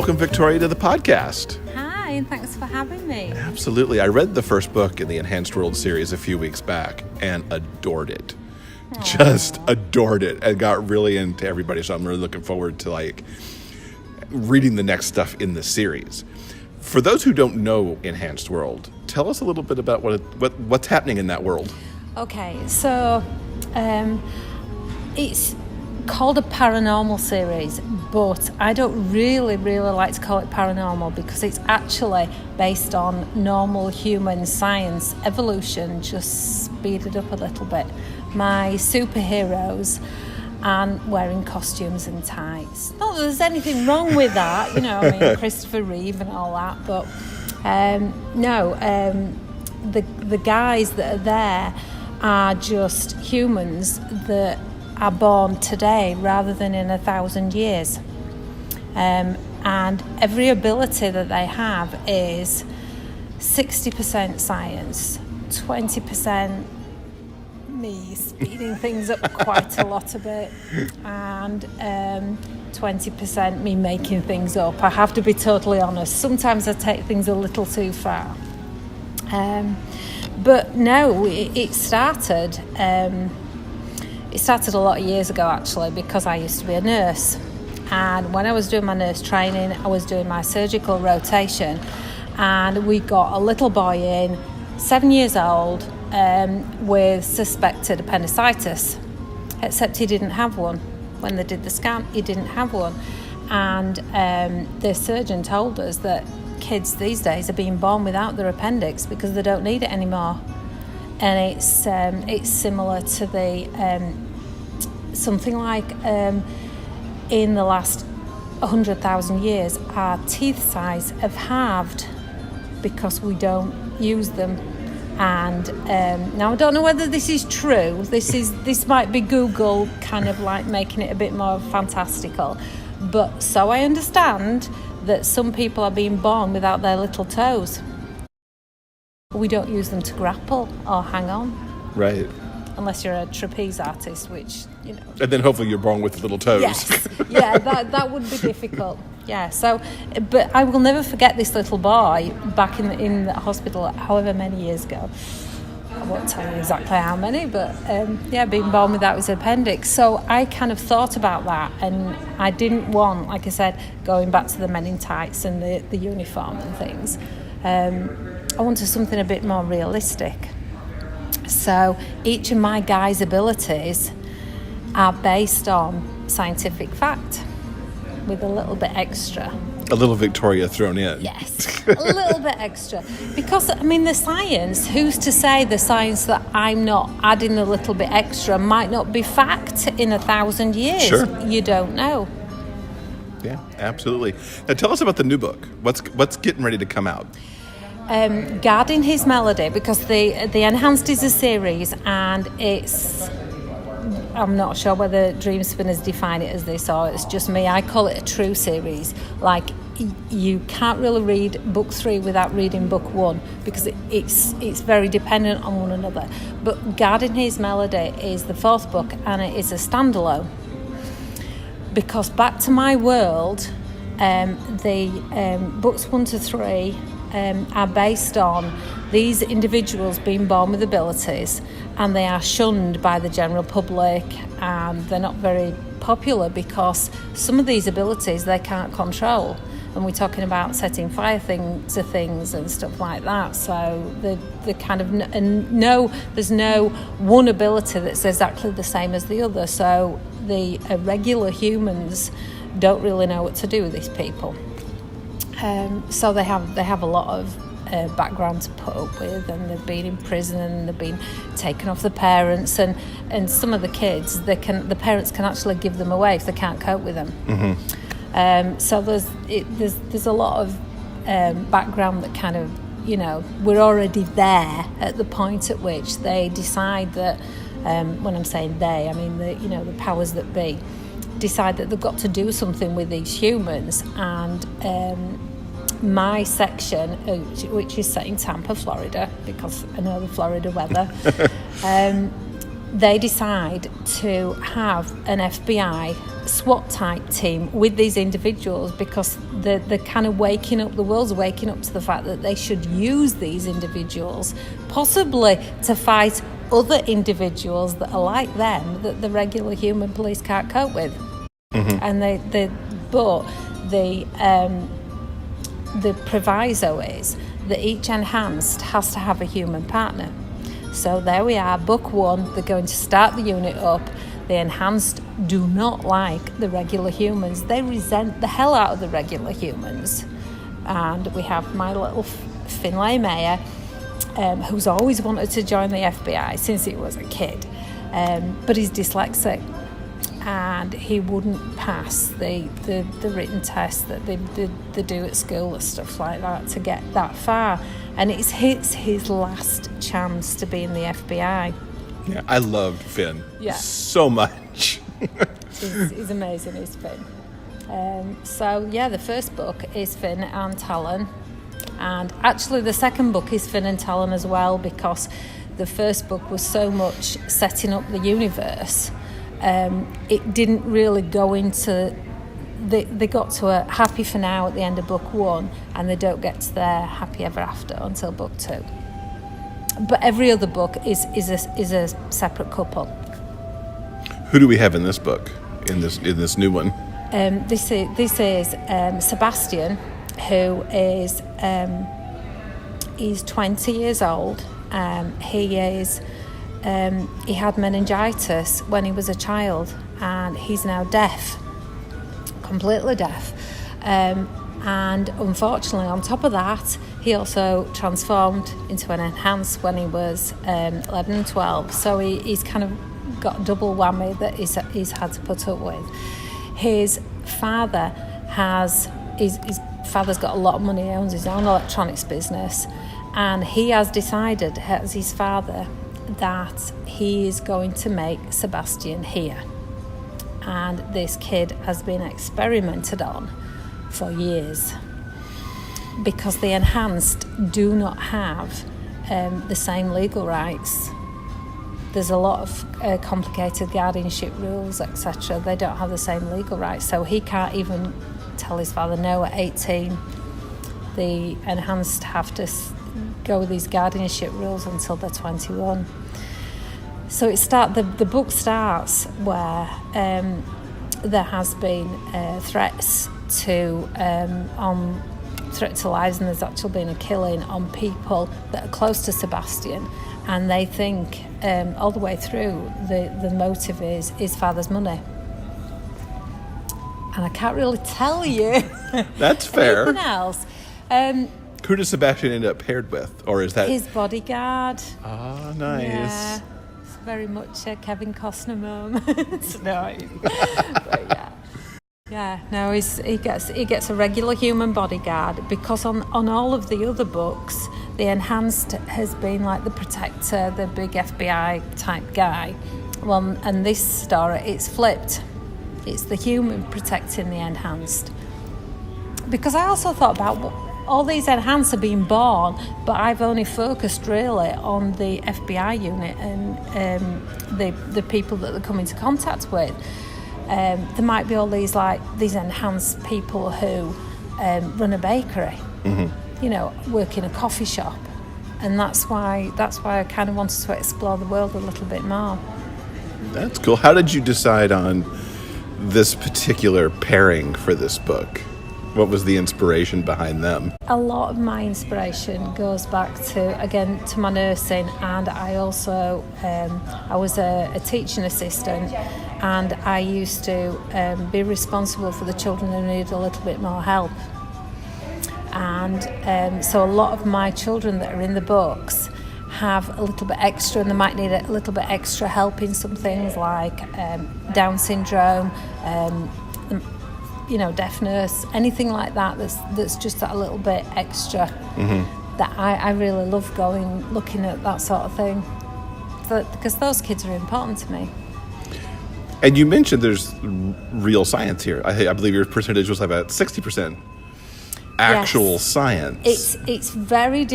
welcome Victoria to the podcast. Hi, and thanks for having me. Absolutely. I read the first book in the Enhanced World series a few weeks back and adored it. Aww. Just adored it and got really into everybody. So I'm really looking forward to reading the next stuff in the series. For those who don't know Enhanced World, tell us a little bit about what's happening in that world. Okay, so it's called a paranormal series, but I don't really like to call it paranormal because it's actually based on normal human science, evolution, just speeded up a little bit. My superheroes aren't wearing costumes and ties. Not that there's anything wrong with that, Christopher Reeve and all that, but the guys that are there are just humans that are born today rather than in 1,000 years. And every ability that they have is 60% science, 20% me speeding things up quite a lot a bit, and 20% me making things up. I have to be totally honest. Sometimes I take things a little too far. But no, it started a lot of years ago, actually, because I used to be a nurse. And when I was doing my nurse training, I was doing my surgical rotation. And we got a little boy in, 7 years old, with suspected appendicitis. Except he didn't have one. When they did the scan, he didn't have one. And the surgeon told us that kids these days are being born without their appendix because they don't need it anymore. And it's similar to the something like in the last 100,000 years, our teeth size have halved because we don't use them. And now I don't know whether this is true. This might be Google kind of like making it a bit more fantastical. But so I understand that some people are being born without their little toes. We don't use them to grapple or hang on. Right. Unless you're a trapeze artist, which, And then hopefully you're born with little toes. Yes. Yeah, that would be difficult. Yeah, so, but I will never forget this little boy back in the hospital however many years ago. I won't tell you exactly how many, but being born without his appendix. So I kind of thought about that, and I didn't want, like I said, going back to the men in tights and the uniform and things. I wanted something a bit more realistic. So each of my guys' abilities are based on scientific fact with a little bit extra. A little Victoria thrown in. Yes, a little bit extra. Because, the science, who's to say the science that I'm not adding a little bit extra might not be fact in 1,000 years? Sure. You don't know. Yeah, absolutely. Now tell us about the new book. What's getting ready to come out? Guarding His Melody, because the Enhanced is a series, and I'm not sure whether Dream Spinners define it as this or it's just me. I call it a true series. Like, you can't really read book 3 without reading book 1 because it's very dependent on one another. But Guarding His Melody is the 4th book, and it is a standalone. Because back to my world, the books 1 to 3 are based on these individuals being born with abilities, and they are shunned by the general public, and they're not very popular because some of these abilities they can't control. And we're talking about setting fire to things and stuff like that. So the kind of there's no one ability that's exactly the same as the other. So the regular humans don't really know what to do with these people. So they have a lot of background to put up with, and they've been in prison and they've been taken off the parents, and some of the kids the parents can actually give them away if they can't cope with them. Mm-hmm. So there's a lot of background that kind of we're already there at the point at which they decide that when I'm saying they, I mean the powers that be decide that they've got to do something with these humans. And my section, which is set in Tampa, Florida, because I know the Florida weather, they decide to have an FBI SWAT type team with these individuals because they're kind of the world's waking up to the fact that they should use these individuals possibly to fight other individuals that are like them that the regular human police can't cope with. And but the proviso is that each enhanced has to have a human partner. So there we are, book 1, they're going to start the unit up. The enhanced do not like the regular humans. They resent the hell out of the regular humans. And we have my little Finlay Mayer, who's always wanted to join the FBI since he was a kid. But he's dyslexic. And he wouldn't pass the written test that they do at school and stuff like that to get that far. And it's his last chance to be in the FBI. Yeah, I loved Finn so much. He's amazing, he's Finn. So, the first book is Finn and Talon. And actually the second book is Finn and Talon as well, because the first book was so much setting up the universe. It didn't really go into... They got to a happy for now at the end of book 1, and they don't get to their happy ever after until book 2. But every other book is a separate couple. Who do we have in this book? In this new one? This is Sebastian, who is he's 20 years old. He had meningitis when he was a child, and he's now deaf, completely deaf. And unfortunately, on top of that, he also transformed into an enhanced when he was 11 and 12. So he's kind of got a double whammy that he's had to put up with. His father his father's got a lot of money. He owns his own electronics business, and he has decided, as his father, that he is going to make Sebastian hear. And this kid has been experimented on for years because the enhanced do not have the same legal rights. There's a lot of complicated guardianship rules, etc. They don't have the same legal rights, so he can't even tell his father no at 18. The enhanced have to go with these guardianship rules until they're 21. So the book starts where there has been threats to lives, and there's actually been a killing on people that are close to Sebastian, and they think all the way through the motive is his father's money. And I can't really tell you. That's fair. Anything else. Who does Sebastian end up paired with, or is that his bodyguard? Ah, nice. Yeah, it's very much a Kevin Costner moment. No, but yeah. No, he gets a regular human bodyguard, because on all of the other books, the enhanced has been like the protector, the big FBI type guy. Well, and this story, it's flipped. It's the human protecting the enhanced. Because I also thought about all these enhanced are being born, but I've only focused really on the FBI unit and the people that they're coming into contact with. There might be all these enhanced people who run a bakery, work in a coffee shop, and that's why I kind of wanted to explore the world a little bit more. That's cool. How did you decide on this particular pairing for this book? What was the inspiration behind them? A lot of my inspiration goes back to my nursing, and I also I was a teaching assistant, and I used to be responsible for the children who needed a little bit more help. And so a lot of my children that are in the books have a little bit extra, and they might need a little bit extra help in some things like Down syndrome, deafness, anything like that that's just that a little bit extra. That I really love looking at that sort of thing, because those kids are important to me. And you mentioned there's real science here. I believe your percentage was like about 60%. actual science. It's very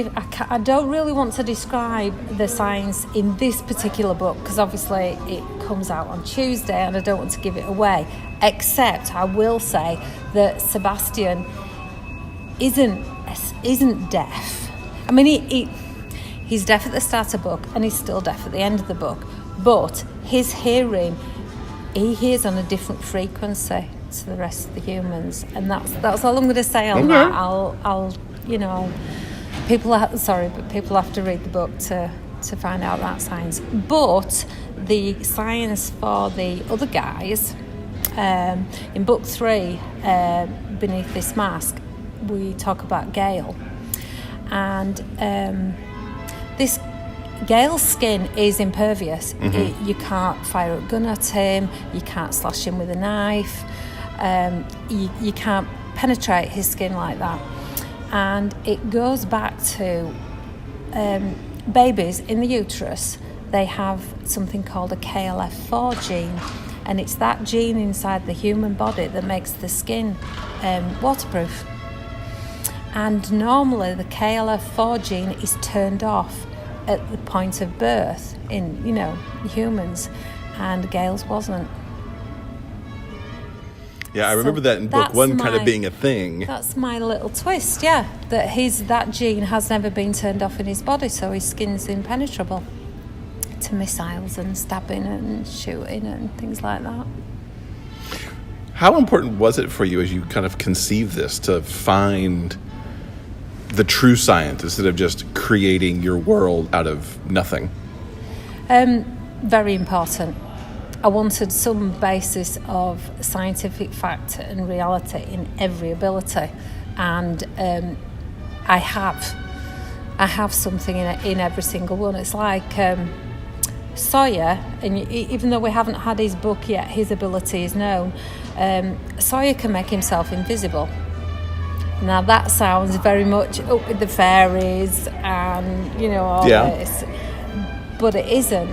I don't really want to describe the science in this particular book because obviously it comes out on Tuesday and I don't want to give it away, except I will say that Sebastian isn't deaf. I mean, he's deaf at the start of the book and he's still deaf at the end of the book, but his hearing, he hears on a different frequency to the rest of the humans, and that's all I'm going to say on that. I'll people have to read the book to find out that science. But the science for the other guys in book 3, Beneath This Mask, we talk about Gale, and this Gale's skin is impervious. You can't fire a gun at him, you can't slash him with a knife, you can't penetrate his skin like that. And it goes back to babies in the uterus. They have something called a KLF4 gene, and it's that gene inside the human body that makes the skin waterproof. And normally the KLF4 gene is turned off at the point of birth in humans, and Gale's wasn't. Yeah, I remember that in book 1 kind of being a thing. That's my little twist, yeah, that gene has never been turned off in his body, so his skin's impenetrable to missiles and stabbing and shooting and things like that. How important was it for you as you kind of conceived this to find the true science instead of just creating your world out of nothing? Very important. I wanted some basis of scientific fact and reality in every ability, and I have something in every single one. It's like Sawyer, and even though we haven't had his book yet, his ability is known. Sawyer can make himself invisible. Now that sounds very much up with the fairies and all this, but it isn't.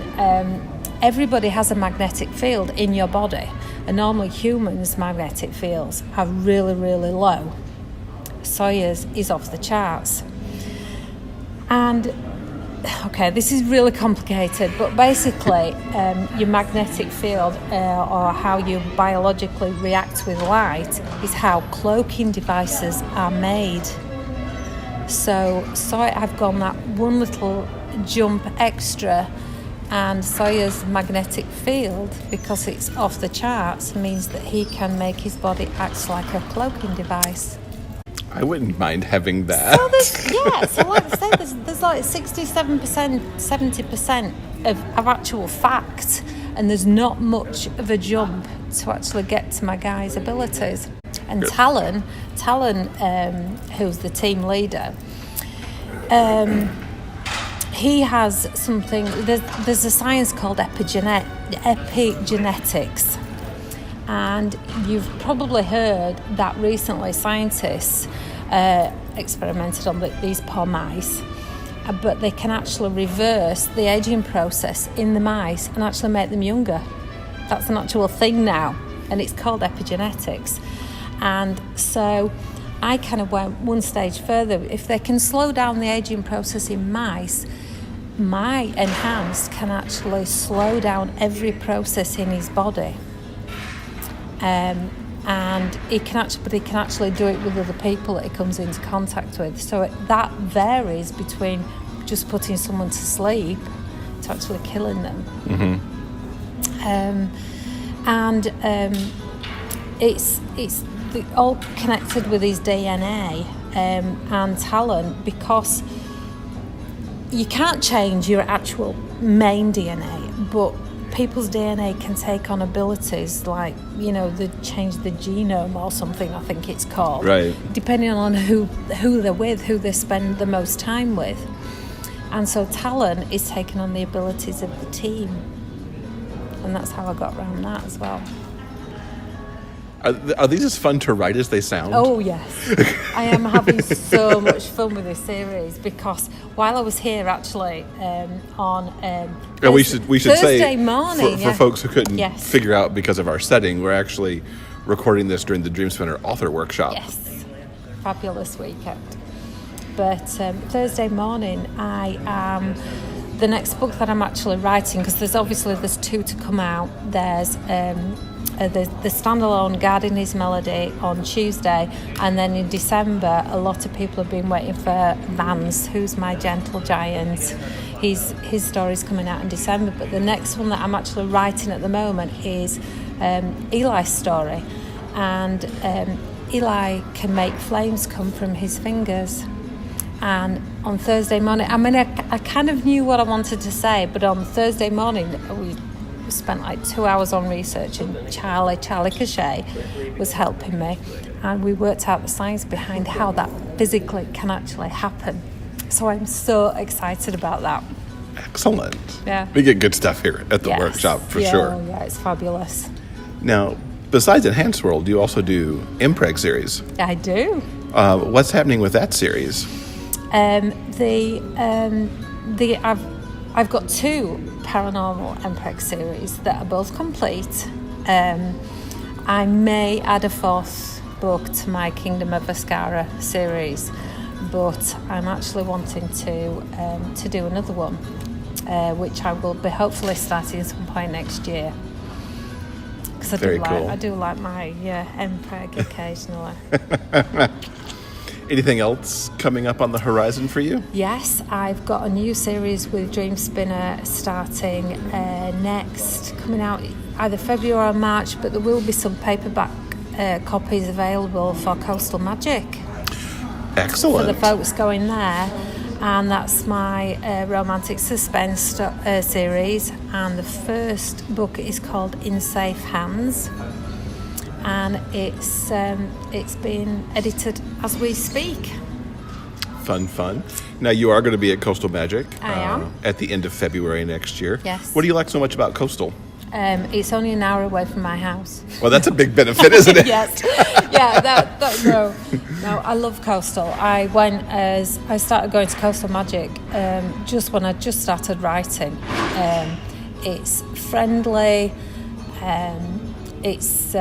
Everybody has a magnetic field in your body, and normally humans' magnetic fields are really, really low. Sawyer's is off the charts. And okay, this is really complicated, but basically your magnetic field or how you biologically react with light is how cloaking devices are made. So I've gone that one little jump extra, and Sawyer's magnetic field, because it's off the charts, means that he can make his body act like a cloaking device. I wouldn't mind having that. So like I say, there's like 67%, 70% of actual fact, and there's not much of a jump to actually get to my guy's abilities. And Talon, who's the team leader, he has something. There's a science called epigenetics, and you've probably heard that recently scientists experimented on these poor mice, but they can actually reverse the aging process in the mice and actually make them younger. That's an actual thing now, and it's called epigenetics. And so I kind of went one stage further. If they can slow down the aging process in mice, my enhanced can actually slow down every process in his body. And he can actually do it with other people that he comes into contact with. So that varies between just putting someone to sleep to actually killing them. It's all connected with his DNA and talent, because you can't change your actual main DNA, but people's DNA can take on abilities like, they change the genome or something, I think it's called. Right. Depending on who they're with, who they spend the most time with. And so Talon is taking on the abilities of the team. And that's how I got around that as well. Are these as fun to write as they sound? Oh, yes. I am having so much fun with this series, because while I was here actually on we should Thursday say morning, for folks who couldn't Yes. figure out because of our setting, we're actually recording this during the Dream Spinner author workshop. Yes. fabulous weekend. But Thursday morning, the next book that I'm actually writing, because there's 2 to come out. There's the standalone Guarding His Melody on Tuesday, and then in December, a lot of people have been waiting for Vance, Who's My Gentle Giant. His story's coming out in December, but the next one that I'm actually writing at the moment is Eli's story, and Eli can make flames come from his fingers. And on Thursday morning, I kind of knew what I wanted to say, but on Thursday morning we spent like 2 hours on research, and Charlie Cachet was helping me, and we worked out the science behind how that physically can actually happen. So I'm so excited about that. Excellent. Yeah. We get good stuff here at the workshop for sure. Yeah, it's fabulous. Now, besides Enhanced World, you also do M-preg series. I do. What's happening with that series? I've got 2 paranormal M-preg series that are both complete. I may add a 4th book to my Kingdom of Ascara series, but I'm actually wanting to do another one, which I will be hopefully starting at some point next year. Because I do like my M-preg occasionally. Anything else coming up on the horizon for you? Yes, I've got a new series with Dream Spinner starting next, coming out either February or March, but there will be some paperback copies available for Coastal Magic. Excellent. For the folks going there. And that's my romantic suspense series, and the first book is called In Safe Hands, and it's being edited as we speak. Fun. Now, you are going to be at Coastal Magic. I am. At the end of February next year. Yes. What do you like so much about Coastal? It's only an hour away from my house. Well, that's a big benefit, isn't it? Yes. Yeah, no, I love Coastal. I started going to Coastal Magic just when I just started writing. It's friendly. It's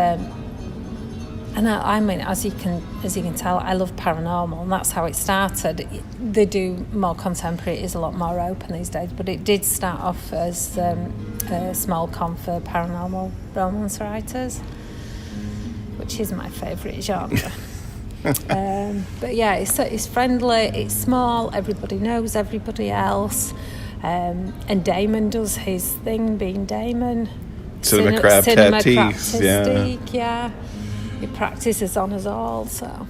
and I mean, as you can tell, I love paranormal, and that's how it started. They do more contemporary; it is a lot more open these days. But it did start off as a small con for paranormal romance writers, which is my favourite genre. But yeah, it's friendly, it's small, everybody knows everybody else, and Damon does his thing, being Damon. Cinema Tatiste, yeah. He practices on us all, so.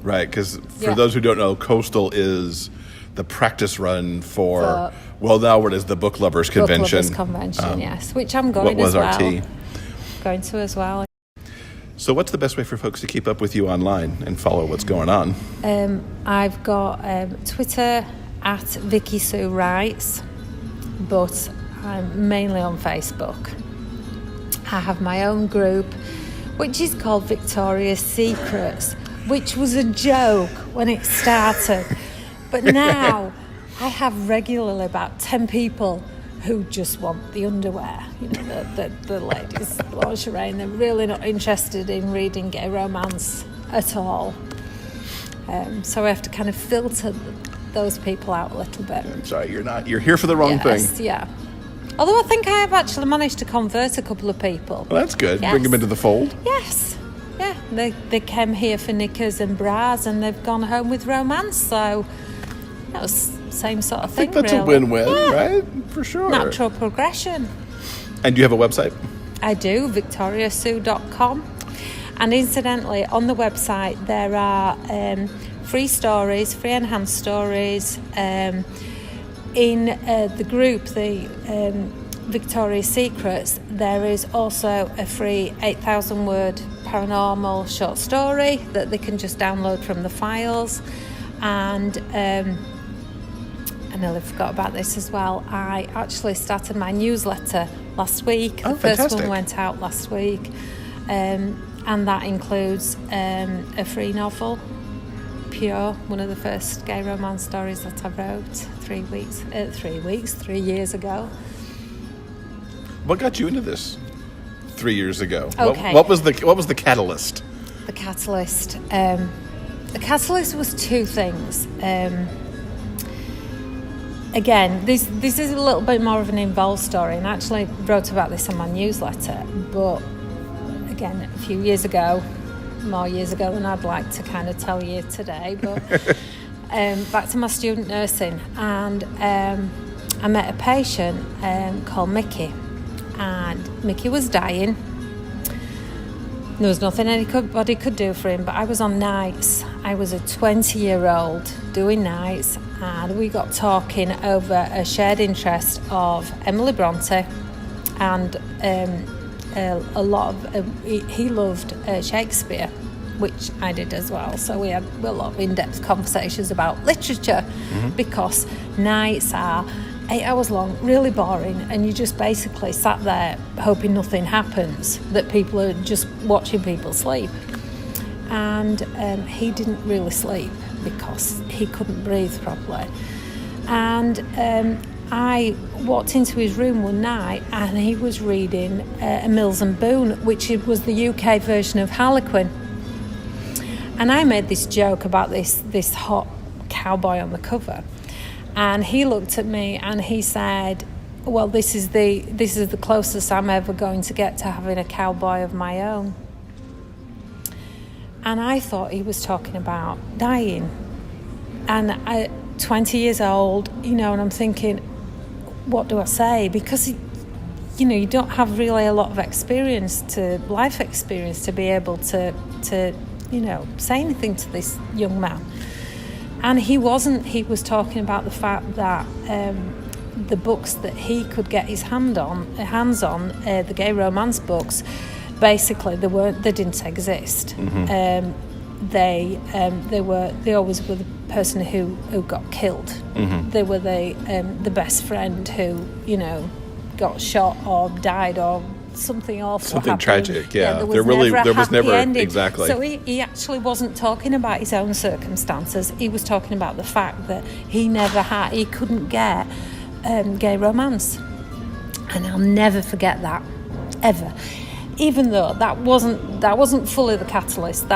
Right, because for those who don't know, Coastal is the practice run for now what is the Book Lovers Convention. Book Lovers Convention, yes, which I'm going as well. Going to as well. So what's the best way for folks to keep up with you online and follow what's going on? I've got Twitter at Vicky Sue Writes, but I'm mainly on Facebook. I have my own group, which is called Victoria's Secrets, which was a joke when it started. But now I have regularly about 10 people who just want the underwear, the ladies' lingerie, and they're really not interested in reading gay romance at all. So I have to kind of filter those people out a little bit. I'm sorry, you're here for the wrong thing. Yeah. Although I think I have actually managed to convert a couple of people. Well, that's good. Yes. Bring them into the fold. Yes. Yeah. They came here for knickers and bras, and they've gone home with romance. So that was the same sort of thing. I think that's really. a win-win, right? For sure. Natural progression. And do you have a website? I do, victoriasue.com. And incidentally, on the website there are free stories, free enhanced stories. In the group, the Victoria's Secrets, there is also a free 8,000 word paranormal short story that they can just download from the files. And I nearly forgot about this as well. I actually started my newsletter last week. The first one went out last week. And that includes a free novel, Pure, one of the first gay romance stories that I wrote 3 years ago. What got you into this 3 years ago? Okay. What was the catalyst? The catalyst. The catalyst was two things. Again, this is a little bit more of an involved story, and I actually wrote about this in my newsletter, but again, a few years ago, more years ago than I'd like to kind of tell you today, but back to my student nursing, and I met a patient called Mickey, and Mickey was dying. There was nothing anybody could do for him, but I was on nights. I was a 20-year-old doing nights, and we got talking over a shared interest of Emily Bronte, and a lot of he loved Shakespeare, which I did as well. So we had a lot of in-depth conversations about literature, because nights are 8 hours long, really boring, and you just basically sat there hoping nothing happens, that people are just watching people sleep. And he didn't really sleep because he couldn't breathe properly. And I walked into his room one night, and he was reading Mills and Boon, which was the UK version of Harlequin. And I made this joke about this hot cowboy on the cover. And he looked at me and he said, well, this is the closest I'm ever going to get to having a cowboy of my own. And I thought he was talking about dying. And I, 20 years old, and I'm thinking, what do I say? Because, you don't have really a lot of life experience to be able to say anything to this young man. And he was talking about the fact that the books that he could get his hands on, the gay romance books, basically they didn't exist. They always were the person who got killed. They were the best friend who got shot or died or something awful something happened. Tragic. There was never ending. Exactly. So he actually wasn't talking about his own circumstances. He was talking about the fact that he couldn't get gay romance, and I'll never forget that, ever. Even though that wasn't fully the catalyst.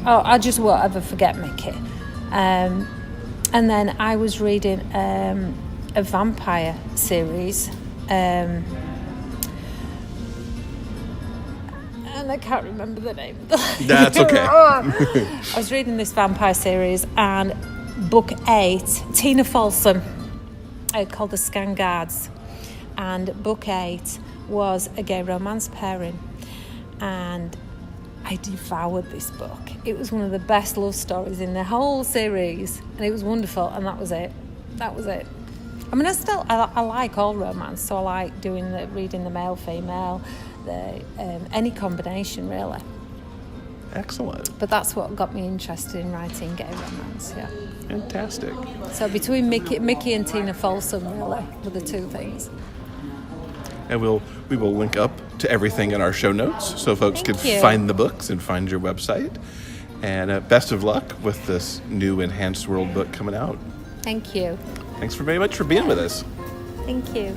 I just won't ever forget Mickey. And then I was reading a vampire series. And I can't remember the name. That's okay. I was reading this vampire series, and book 8, Tina Folsom, called The Scangards, and book 8 was a gay romance pairing, and I devoured this book. It was one of the best love stories in the whole series, and it was wonderful, and that was it. I mean, I like all romance, so I like reading the male, female, any combination, really. Excellent. But that's what got me interested in writing gay romance, yeah. Fantastic. So between Mickey and Tina Folsom, really, were the two things. And we will link up to everything in our show notes so folks can find the books and find your website. And best of luck with this new Enhanced World book coming out. Thank you. Thanks very much for being with us. Thank you.